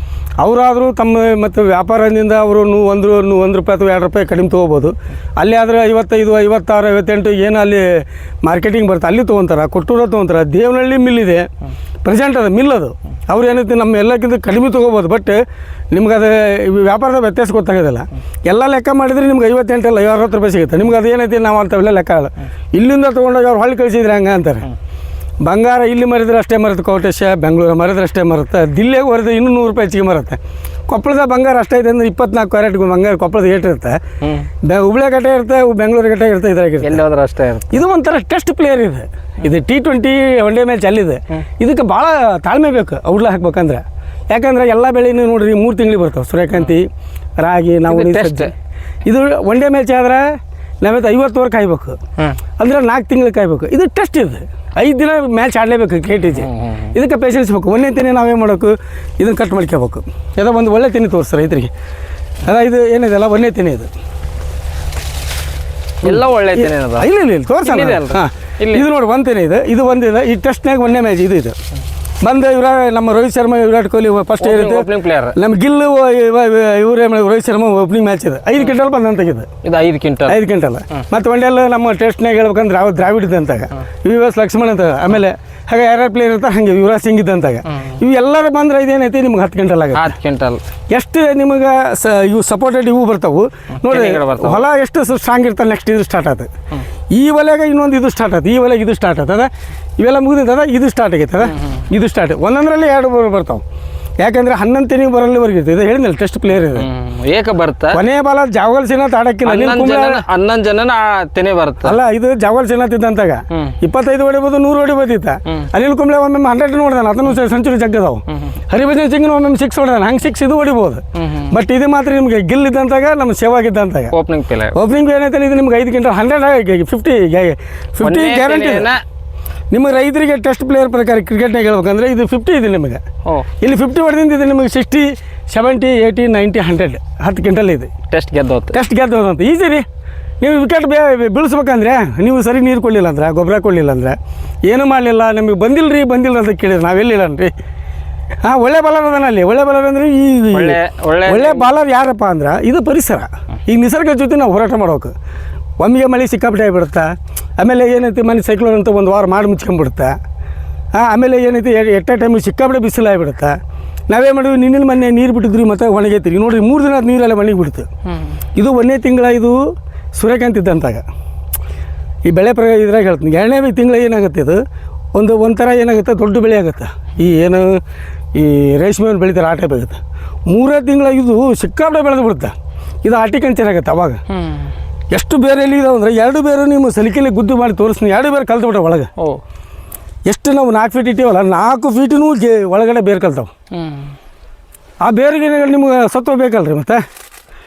ಅವರಾದರೂ ತಮ್ಮ ಮತ್ತು ವ್ಯಾಪಾರದಿಂದ ಅವರು 1 ರೂಪಾಯಿ ಅಥವಾ 2 ರೂಪಾಯಿ ಕಡಿಮೆ ತೊಗೋಬೋದು. ಅಲ್ಲಿ ಆದರೆ 55, 56, 58 ಏನು ಅಲ್ಲಿ ಮಾರ್ಕೆಟಿಂಗ್ ಬರುತ್ತೆ, ಅಲ್ಲಿ ತೊಗೊತಾರೆ. ಕೊಟ್ಟೂರ ತೊಗೊತಾರೆ. ದೇವನಹಳ್ಳಿ ಮಿಲ್ ಇದೆ, ಪ್ರೆಸೆಂಟ್ ಅದು ಮಿಲ್. ಅದು ಅವ್ರು ಏನೈತಿ ನಮ್ಮ ಎಲ್ಲಕ್ಕಿಂತ ಕಡಿಮೆ ತೊಗೋಬೋದು. ಬಟ್ ನಿಮ್ಗೆ ಅದು ವ್ಯಾಪಾರದ ವ್ಯತ್ಯಾಸ ಗೊತ್ತಾಗೋದಿಲ್ಲ. ಎಲ್ಲ ಲೆಕ್ಕ ಮಾಡಿದರೆ ನಿಮ್ಗೆ 58 ಅಲ್ಲ 60 ರೂಪಾಯಿ ಸಿಗುತ್ತೆ. ನಿಮ್ಗೆ ಅದು ಏನೈತಿ ನಾವು ಅಂಥವೆಲ್ಲ ಲೆಕ್ಕ ಅಲ್ಲ. ಇಲ್ಲಿಂದ ತೊಗೊಂಡೋಗಿ ಅವ್ರು ಹೊಳ್ಳಿ ಕಳಿಸಿದ್ರೆ ಹಂಗೆ ಅಂತಾರೆ. ಬಂಗಾರ ಇಲ್ಲಿ ಮರಿದ್ರೆ ಅಷ್ಟೇ ಮರುತ್ತೆ, ಕೋಟೇಶ ಬೆಂಗಳೂರು ಮರಿದ್ರೆ ಅಷ್ಟೇ ಮರುತ್ತೆ. ದಿಲ್ಲಿಗೆ ಹೊರದ್ರೆ ಇನ್ನೂ 100 ರೂಪಾಯಿ ಹೆಚ್ಚಿಗೆ ಮರುತ್ತೆ. ಕೊಪ್ಪಳದ ಬಂಗಾರ ಅಷ್ಟೇ ಇದೆ ಅಂದರೆ 24 ಕ್ಯಾರೆಟ್ ಬಂಗಾರ ಕೊಪ್ಪಳದ ಏಟ್ ಇರುತ್ತೆ. ಹುಬ್ಳಿ ಗಟ್ಟೆ ಇರುತ್ತೆ, ಬೆಂಗಳೂರು ಗಟ್ಟೆ ಇರುತ್ತೆ, ಇದ್ರಾಗಿರುತ್ತೆ. ಎಲ್ಲಿ ಹೋದ್ರೆ ಅಷ್ಟೇ ಇರುತ್ತೆ. ಇದು ಒಂಥರ ಟೆಸ್ಟ್ ಪ್ಲೇಯರ್ ಇದೆ. ಇದು T20 ಒನ್ ಡೇ ಮ್ಯಾಚ್ ಅಲ್ಲಿದೆ. ಇದಕ್ಕೆ ಭಾಳ ತಾಳ್ಮೆ ಬೇಕು ಔಡ್ಲ ಹಾಕ್ಬೇಕಂದ್ರೆ. ಯಾಕಂದ್ರೆ ಎಲ್ಲ ಬೆಳೆನೂ ನೋಡ್ರಿ 3 ತಿಂಗಳಿಗೆ ಬರ್ತಾವೆ. ಸೂರ್ಯಕಾಂತಿ, ರಾಗಿ, ನಾವು ಇದು ಒನ್ ಡೇ ಮ್ಯಾಚ್ ಆದ್ರೆ ನಾವತ್ತು 50 ಓವರ್ ಕಾಯ್ಬೇಕು ಅಂದರೆ 4 ತಿಂಗಳು ಕಾಯ್ಬೇಕು. ಇದು ಟೆಸ್ಟ್ ಇದೆ. 5 ದಿನ ಮ್ಯಾಚ್ ಆಡಲೇಬೇಕು KTG. ಇದಕ್ಕೆ ಪೇಷನ್ಸ್ ಬೇಕು. ಒಂದೇ ತೆನೆ ನಾವೇನು ಮಾಡಬೇಕು, ಇದನ್ನು ಕಟ್ ಮಾಡ್ಕೋಬೇಕು. ಯಾವುದೋ ಒಂದು ಒಳ್ಳೆ ತೆನೆ ತೋರಿಸ್ತಾರೆ ರೈತರಿಗೆ. ಇದು ಏನಿದೆಲ್ಲ ಒಂದೇ ತೆನೆ. ಇದು ಎಲ್ಲ ಒಳ್ಳೆ ತೆನೆ ಇಲ್ಲ ತೋರಿಸಲ್ಲ. ಹಾಂ, ಇದು ನೋಡಿ 1 ತೆನೆ ಇದೆ. ಇದು ಒಂದಿದೆ. ಈ ಟೆಸ್ಟ್ನಾಗ ಒಂದೇ ಮ್ಯಾಚ್ ಇದು ಬಂದು ನಮ್ಮ ರೋಹಿತ್ ಶರ್ಮಾ ವಿರಾಟ್ ಕೊಹ್ಲಿ ಫಸ್ಟ್ ಇರುತ್ತೆ ಓಪನಿಂಗ್ ಪ್ಲೇಯರ್. ನಮ್ಮ ಗಿಲ್ಲು ಇವರೇ ರೋಹಿತ್ ಶರ್ಮಾ ಓಪನಿಂಗ್ ಮ್ಯಾಚ್ ಇದೆ 5 ಕ್ವಿಂಟಲ್ ಬಂದು ತೆಗೆದು ಇದು 5 ಕ್ವಿಂಟಲ್ 5 ಕ್ವಿಂಟಲ್. ಮತ್ತು ಒಂಡೆಲ್ಲ ನಮ್ಮ ಟೆಸ್ಟ್ನಾಗ ಹೇಳ್ಬೇಕಂದ್ರೆ ದ್ರಾವಿಡ್ ಇದ್ದಂತಾಗ US ಲಕ್ಷ್ಮಣ್ ಅಂತ, ಆಮೇಲೆ ಹಾಗೆ ಯಾರ್ಯಾರು ಪ್ಲೇಯರ್ ಇರ್ತಾರೆ ಹಾಗೆ ಯುವರಾಜ್ ಸಿಂಗ್ ಇದ್ದಂತಾಗ ಇವು ಎಲ್ಲರೂ ಬಂದ್ರೆ ಇದೇನೈತಿ ನಿಮ್ಗೆ 10 ಕ್ವಿಂಟಲ್ ಆಗುತ್ತೆ. 10 ಕ್ವಿಂಟಲ್ ಎಷ್ಟು ನಿಮಗೆ ಇವು ಸಪೋರ್ಟೆಡ್ ಇವು ಬರ್ತಾವೆ ನೋಡಿ. ಹೊಲ ಎಷ್ಟು ಸ್ಟ್ರಾಂಗ್ ಇರ್ತಾರೆ ನೆಕ್ಸ್ಟ್ ಇದು ಸ್ಟಾರ್ಟ್ ಆಯ್ತು. ಈ ಒಲೆಗೆ ಇನ್ನೊಂದು ಇದು ಸ್ಟಾರ್ಟ್ ಆಯ್ತು, ಈ ಒಲೆಗೆ ಇದು ಸ್ಟಾರ್ಟ್ ಆಗ್ತದ, ಇವೆಲ್ಲ ಮುಗಿದಿರ್ತದ, ಇದು ಸ್ಟಾರ್ಟ್ ಆಗೈತದ, ಇದು ಸ್ಟಾರ್ಟ್ ಒಂದೊಂದರಲ್ಲಿ 2 ಬರ್ತಾವೆ. ಯಾಕಂದ್ರೆ 11 ತೆನಿ ಬರಲ್ಲಿವರೆಗೆ ಇರ್ತದೆ. ಇದು ಹೇಳಿದ್ನಲ್ಲ ಟೆಸ್ಟ್ ಪ್ಲೇಯರ್ ಇದೆ. ಏಕ ಬರುತ್ತೆ ಕೊನೆಯ ಬಾಲ ಜಾವಗಲ್ ಶ್ರೀನಾಥ್ ಆಡಕ್ಕಿಲ್ಲ. 11 ಜನ ತೆನೆ ಬರುತ್ತೆ. ಅಲ್ಲ ಇದು ಜಾವಗಲ್ ಶ್ರೀನಾಥ್ ಇದ್ದಂತಾಗ 25 ಹೊಡಿಬೋದು 100 ಹೊಡಿಬೋದಿತ್ತ. ಅನಿಲ್ ಕುಂಬ್ಳೆ ಒಮ್ಮೆ 100 ನೋಡ್ದಾನ, ಅದನ್ನು ಸೆಂಚುರಿ ಜಗ್ಗದವು. ಹರಿಭಜನ್ ಸಿಂಗ್ ಒಮ್ಮೆ 6 ಹೊಡೆದಾನ, ಹಂಗೆ 6 ಇದು ಹೊಡಿಬೋದು. ಬಟ್ ಇದು ಮಾತ್ರ ನಿಮ್ಗೆ ಗಿಲ್ ಇದ್ದಂತಾಗ ನಮ್ಮ ಸೇವಾಗ್ ಇದ್ದಂತಾಗ ಓಪನಿಂಗ್ ಪ್ಲೇಯರ್. ಓಪನಿಂಗ್ ಏನೈತೆ ಇದು ನಿಮ್ಗೆ 5 ಕ್ವಿಂಟಲ್ 50 ಗ್ಯಾರಂಟಿ. ನಿಮಗೆ ರೈತರಿಗೆ ಟೆಸ್ಟ್ ಪ್ಲೇಯರ್ ಪ್ರಕಾರ ಕ್ರಿಕೆಟ್ನಾಗ ಹೇಳ್ಬೇಕಂದ್ರೆ ಇದು 50 ಇದೆ ನಿಮಗೆ. ಇಲ್ಲಿ 50 ಹೊಡೆದಿಂದ ಇದು ನಿಮಗೆ 60, 70, 80, 90, 100 10 ಕ್ವಿಂಟಲ್ ಇದೆ. ಟೆಸ್ಟ್ ಗೆದ್ದೋದಂತ ಈಸಿ ರೀ. ನೀವು ವಿಕೆಟ್ ಬೀಳಿಸ್ಬೇಕಂದ್ರೆ ನೀವು ಸರಿ ನೀರು ಕೊಡಲಿಲ್ಲ ಅಂದ್ರೆ, ಗೊಬ್ಬರ ಕೊಡಲಿಲ್ಲ ಅಂದ್ರೆ, ಏನೂ ಮಾಡಲಿಲ್ಲ, ನಮಗೆ ಬಂದಿಲ್ಲ ಅಂತ ಕೇಳಿದ್ರೆ ನಾವೆಲ್ಲಿಲ್ಲ ರೀ. ಒಳ್ಳೆ ಬಾಲರ್ ಅದಾನ ಅಲ್ಲಿ. ಒಳ್ಳೆ ಬಾಲರ್ ಅಂದರೆ ಈ ಒಳ್ಳೆ ಬಾಲರ್ ಯಾರಪ್ಪ ಅಂದ್ರೆ ಇದು ಪರಿಸರ. ಈಗ ನಿಸರ್ಗದ ಜೊತೆ ನಾವು ಹೋರಾಟ ಮಾಡ್ಬೇಕು. ಒಮ್ಮೆಗೆ ಮಳೆ ಸಿಕ್ಕಾಪಟ್ಟೆ ಆಗಿಬಿಡುತ್ತೆ. ಆಮೇಲೆ ಏನೈತಿ ಮನೆ ಸೈಕ್ಲೋನ್ ಅಂತ 1 ವಾರ ಮಾಡಿ ಮುಚ್ಕೊಂಡ್ಬಿಡುತ್ತೆ. ಆಮೇಲೆ ಏನೈತಿ ಎಟ್ ಟೈಮಿಗೆ ಸಿಕ್ಕಾಪಟ್ಟೆ ಬಿಸಿಲು ಆಗಿಬಿಡುತ್ತೆ. ನಾವೇ ಮಾಡಿದ್ವಿ ನಿನ್ನೆ ಮೊನ್ನೆ ನೀರು ಬಿಟ್ಟಿದ್ರಿ ಮತ್ತು ಒಣಗೈತಿರಿ ನೋಡಿರಿ 3 ದಿನ ನೀರೆಲ್ಲ ಒಣಗಿಬಿಡ್ತು. ಇದು 1ನೇ ತಿಂಗಳ ಇದು ಸೂರ್ಯಕಾಂತಿ ಇದ್ದಂತಾಗ ಈ ಬೆಳೆ ಇದ್ರಾಗ ಹೇಳ್ತೀನಿ. 2ನೇ ತಿಂಗಳ ಏನಾಗುತ್ತೆ ಇದು ಒಂಥರ ಏನಾಗುತ್ತೆ ದೊಡ್ಡ ಬೆಳೆ ಆಗುತ್ತೆ. ಈ ರೇಷ್ಮೆಯನ್ನು ಬೆಳೀತಾರೆ ಆ ಟೈಪ್ ಆಗುತ್ತೆ. 3ನೇ ತಿಂಗಳ ಇದು ಸಿಕ್ಕಾಪಟ್ಟೆ ಬೆಳೆದು ಬಿಡುತ್ತೆ. ಇದು ಆರ್ಟಿಕಲ್ಚರ್ ಆಗುತ್ತೆ. ಅವಾಗ ಎಷ್ಟು ಬೇರೆಯಲ್ಲಿ ಇದಾವೆ ಅಂದರೆ 2 ಬೇರೆ ನಿಮ್ಮ ಸಲಿಕೆಯಲ್ಲಿ ಗುದ್ದು ಮಾಡಿ ತೋರಿಸ್ತೀನಿ. 2 ಬೇರೆ ಕಲ್ತ್ಬಿಟ್ಟಾವೆ ಒಳಗೆ. ಎಷ್ಟು ನಾವು 4 ಫೀಟ್ ಇಟ್ಟಿವಲ್ಲ 4 ಫೀಟಿನೂ ಒಳಗಡೆ ಬೇರೆ ಕಲ್ತಾವೆ. ಆ ಬೇರಿಗೆ ನಿಮ್ಗೆ ಸತ್ವ ಬೇಕಲ್ರಿ ಮತ್ತೆ.